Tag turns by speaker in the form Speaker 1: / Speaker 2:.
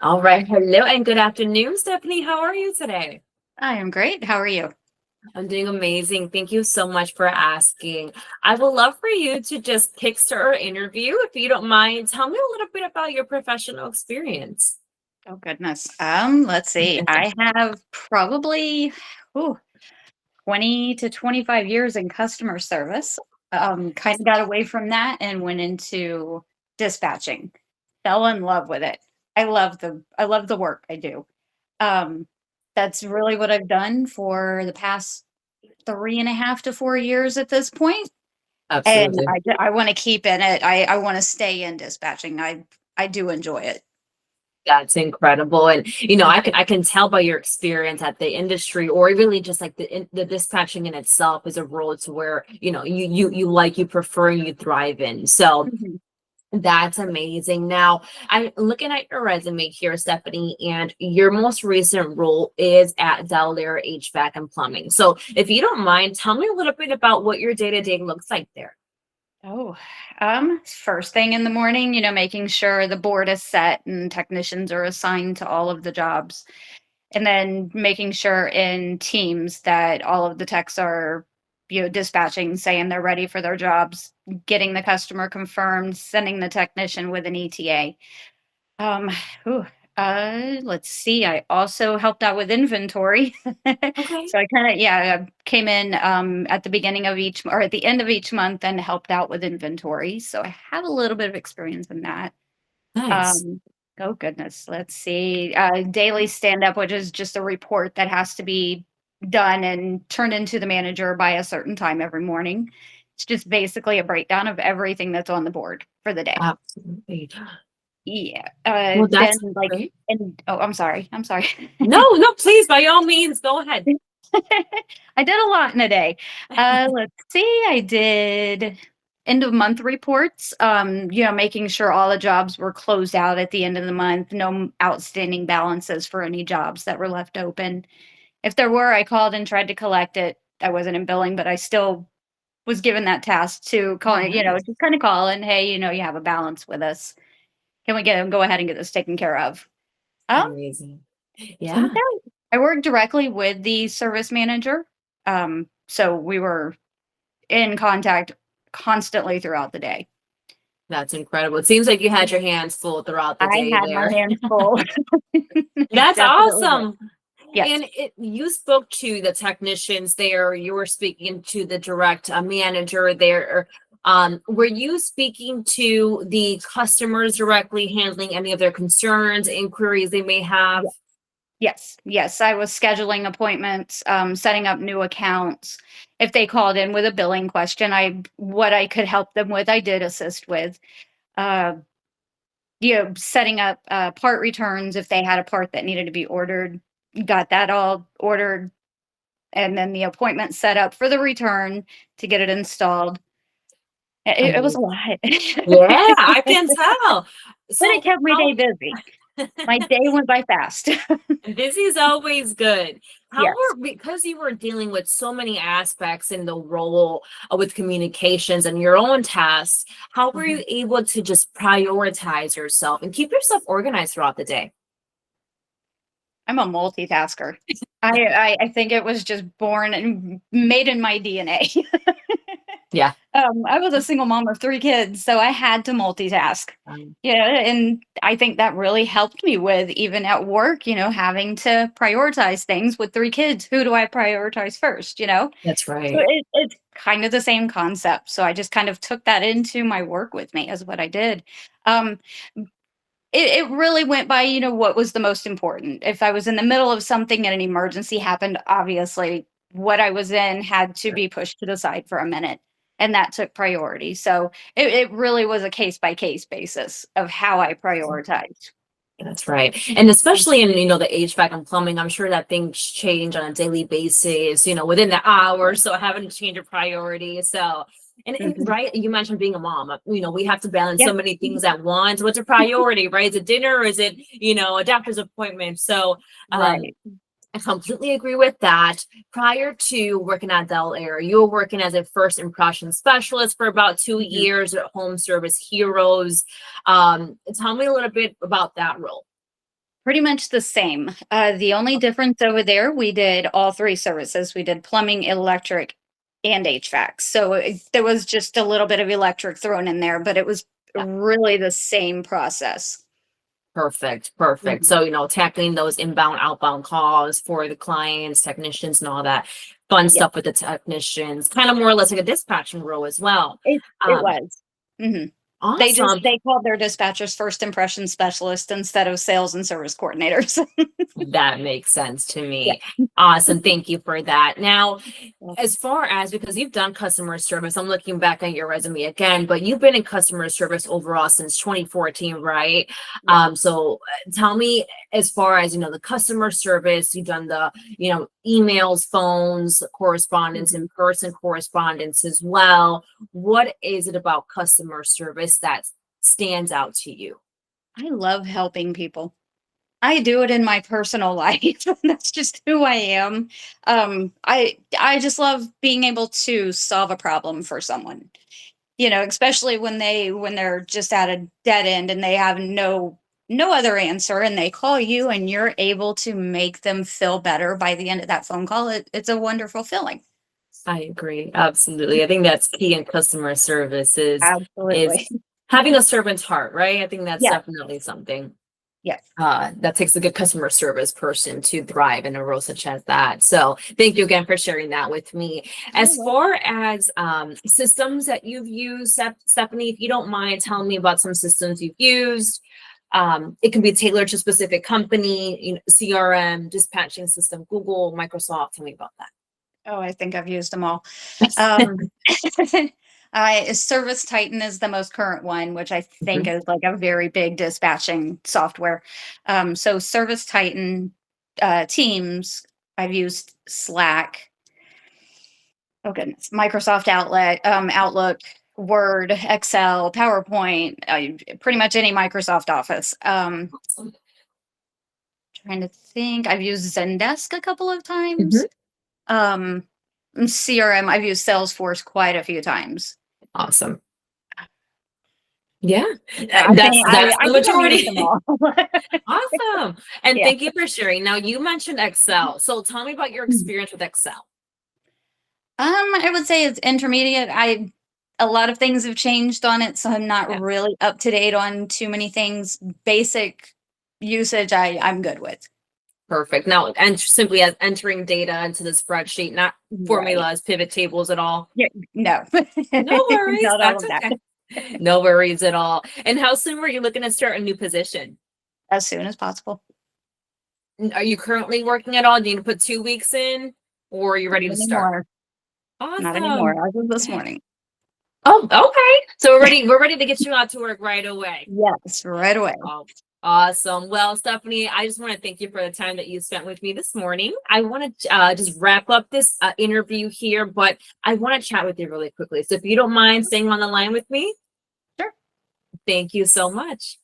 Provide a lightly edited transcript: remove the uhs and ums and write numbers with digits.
Speaker 1: All right. Hello and good afternoon, Stephanie. How are you today?
Speaker 2: I am great. How are you?
Speaker 1: I'm doing amazing. Thank you so much for asking. I would love for you to just kickstart our interview. If you don't mind, tell me a little bit about your professional experience.
Speaker 2: Oh goodness. Let's see. I have probably ooh, 20 to 25 years in customer service. Kind of got away from that and went into dispatching. Fell in love with it. I love the work I do. Um, that's really what I've done for the past 3.5 to 4 years at this point. And
Speaker 1: Absolutely.
Speaker 2: I want to keep in it. I want to stay in dispatching. I do enjoy it.
Speaker 1: That's incredible. And I can tell by your experience at the industry or really just like the dispatching in itself is a role to where, you prefer and you thrive in. So
Speaker 2: Mhm.
Speaker 1: that's amazing. Now, I'm looking at your resume here, Stephanie, and your most recent role is at Delaware HVAC and Plumbing. So, if you don't mind, tell me a little bit about what your day-to-day looks like there.
Speaker 2: Oh, first thing in the morning, making sure the board is set and technicians are assigned to all of the jobs. And then making sure in teams that all of the techs are, dispatching, saying they're ready for their jobs, getting the customer confirmed, sending the technician with an ETA. Um, whew, let's see. I also helped out with inventory.
Speaker 1: Okay.
Speaker 2: So I kind of, yeah, I came in at the beginning of each or at the end of each month and helped out with inventory. So I have a little bit of experience in that.
Speaker 1: Nice.
Speaker 2: Um, oh goodness, let's see. Daily stand up, which is just a report that has to be done and turned into the manager by a certain time every morning. It's just basically a breakdown of everything that's on the board for the day.
Speaker 1: Absolutely.
Speaker 2: Yeah,
Speaker 1: Well,
Speaker 2: then,
Speaker 1: that's
Speaker 2: like
Speaker 1: great.
Speaker 2: and oh, I'm sorry.
Speaker 1: No, no, please, by all means, go ahead.
Speaker 2: I did a lot in a day. Let's see, I did end of month reports, making sure all the jobs were closed out at the end of the month, no outstanding balances for any jobs that were left open. If there were, I called and tried to collect it. I wasn't in billing, but I still was given that task to
Speaker 1: Oh,
Speaker 2: call,
Speaker 1: nice.
Speaker 2: just kinda call and, "Hey, you have a balance with us. Can we go ahead and get this taken care of?" Um,
Speaker 1: Amazing.
Speaker 2: from
Speaker 1: Yeah.
Speaker 2: there, I worked directly with the service manager. So we were in contact constantly throughout the day.
Speaker 1: That's incredible. It seems like you had your hands full throughout the
Speaker 2: I
Speaker 1: day
Speaker 2: had my
Speaker 1: there.
Speaker 2: hands full. I
Speaker 1: That's
Speaker 2: definitely did.
Speaker 1: awesome.
Speaker 2: Yes.
Speaker 1: And you spoke to the technicians there. You were speaking to the direct manager there. Were you speaking to the customers directly, handling any of their concerns, inquiries they may have?
Speaker 2: Yes, yes, I was scheduling appointments, setting up new accounts. If they called in with a billing question, what I could help them with, I did assist with. Uh, setting up part returns if they had a part that needed to be ordered, got that all ordered, and then the appointment set up for the return to get it installed. It was a
Speaker 1: Amazing.
Speaker 2: lot,
Speaker 1: Yeah, I can tell.
Speaker 2: but it
Speaker 1: So
Speaker 2: kept my
Speaker 1: how
Speaker 2: day busy. My day went by fast.
Speaker 1: busy is always good. How
Speaker 2: Yes.
Speaker 1: were because you were dealing with so many aspects in the role with communications and your own tasks, how were
Speaker 2: Mhm.
Speaker 1: you able to just prioritize yourself and keep yourself organized throughout the day?
Speaker 2: I'm a multitasker. I think it was just born and made in my DNA.
Speaker 1: Yeah.
Speaker 2: I was a single mom of 3 kids, so I had to multitask.
Speaker 1: Um,
Speaker 2: Yeah, and I think that really helped me with even at work, having to prioritize things with 3 kids. Who do I prioritize first, you know?
Speaker 1: that's
Speaker 2: So
Speaker 1: right.
Speaker 2: it's kind of the same concept. So I just kind of took that into my work with me as what I did. Um, it really went by, what was the most important. If I was in the middle of something and an emergency happened, obviously what I was in had to be pushed to the side for a minute. And that took priority. So it really was a case by case basis of how I prioritized.
Speaker 1: That's right. And especially in, the HVAC and plumbing, I'm sure that things change on a daily basis, within the hour. So having to change your priorities. So, and
Speaker 2: Mhm.
Speaker 1: right, you mentioned being a mom. We have to balance
Speaker 2: Yeah.
Speaker 1: so many things at once. What's a priority, right? Is it dinner or is it, a doctor's appointment? So, um,
Speaker 2: Right.
Speaker 1: I completely agree with that. Prior to working at Dell Air, you were working as a first impression specialist for about two
Speaker 2: Mhm.
Speaker 1: years at Home Service Heroes. Tell me a little bit about that role.
Speaker 2: Pretty much the same. The only difference over there, we did all three services. We did plumbing, electric, and HVAC. So there was just a little bit of electric thrown in there, but it was
Speaker 1: Yeah.
Speaker 2: really the same process.
Speaker 1: Perfect, perfect.
Speaker 2: Mhm.
Speaker 1: So, tackling those inbound, outbound calls for the clients, technicians, and all that fun
Speaker 2: Yeah,
Speaker 1: stuff with the technicians, kind of more or less like a dispatching role as well.
Speaker 2: it
Speaker 1: Um,
Speaker 2: was. Mhm.
Speaker 1: awesome.
Speaker 2: They called their dispatchers first impression specialists instead of sales and service coordinators.
Speaker 1: That makes sense to
Speaker 2: Yeah.
Speaker 1: me. Awesome. Thank you for that. Now,
Speaker 2: Yeah.
Speaker 1: as far as because you've done customer service, I'm looking back at your resume again, but you've been in customer service overall since 2014, right?
Speaker 2: Yeah.
Speaker 1: So tell me, as far as the customer service, you've done the emails, phones, correspondence,
Speaker 2: Mhm.
Speaker 1: in-person correspondence as well. What is it about customer service that stands out to you?
Speaker 2: I love helping people. I do it in my personal life. That's just who I am. I just love being able to solve a problem for someone. Especially when they're just at a dead end and they have no other answer and they call you and you're able to make them feel better by the end of that phone call. It's a wonderful feeling.
Speaker 1: I agree. Absolutely. I think that's key in customer service is
Speaker 2: Absolutely.
Speaker 1: having a servant's heart, right? I think that's
Speaker 2: Yeah.
Speaker 1: definitely something
Speaker 2: Yes.
Speaker 1: that takes a good customer service person to thrive in a role such as that. So thank you again for sharing that with me.
Speaker 2: You're
Speaker 1: As
Speaker 2: welcome.
Speaker 1: far as systems that you've used, Stephanie, if you don't mind telling me about some systems you've used. It can be tailored to a specific company, CRM, dispatching system, Google, Microsoft. Tell me about that.
Speaker 2: Oh, I think I've used them all. Um, I Service Titan is the most current one, which I think
Speaker 1: Mhm.
Speaker 2: is like a very big dispatching software. So Service Titan, Teams, I've used Slack. Oh goodness, Microsoft Outlook, Word, Excel, PowerPoint, pretty much any Microsoft Office.
Speaker 1: Awesome.
Speaker 2: Trying to think, I've used Zendesk a couple of
Speaker 1: Mhm.
Speaker 2: times. Um, CRM, I've used Salesforce quite a few times.
Speaker 1: Awesome. Yeah,
Speaker 2: I
Speaker 1: that's the
Speaker 2: think I've used
Speaker 1: majority.
Speaker 2: them all.
Speaker 1: Awesome. And
Speaker 2: Yeah.
Speaker 1: thank you for sharing. Now you mentioned Excel. So tell me about your experience with Excel.
Speaker 2: I would say it's intermediate. I A lot of things have changed on it, so I'm not
Speaker 1: Yeah,
Speaker 2: really up to date on too many things. Basic usage, I'm good with.
Speaker 1: perfect. Now, and simply as entering data into the spreadsheet, not
Speaker 2: Right.
Speaker 1: formulas, pivot tables at all.
Speaker 2: Yeah. No.
Speaker 1: No worries.
Speaker 2: Not all
Speaker 1: That's
Speaker 2: of that.
Speaker 1: okay. No worries at all. And how soon were you looking to start a new position?
Speaker 2: As soon as possible.
Speaker 1: Are you currently working at all? Do you need to put 2 weeks in, or are you ready
Speaker 2: Not
Speaker 1: to start?
Speaker 2: anymore. Not
Speaker 1: Awesome.
Speaker 2: anymore. As of this morning.
Speaker 1: Oh, okay. So we're ready to get you out to work right away.
Speaker 2: Yes, right away.
Speaker 1: Oh, awesome. Well, Stephanie, I just want to thank you for the time that you spent with me this morning. I want to just wrap up this interview here, but I want to chat with you really quickly. So if you don't mind staying on the line with me,
Speaker 2: Sure.
Speaker 1: thank you so much.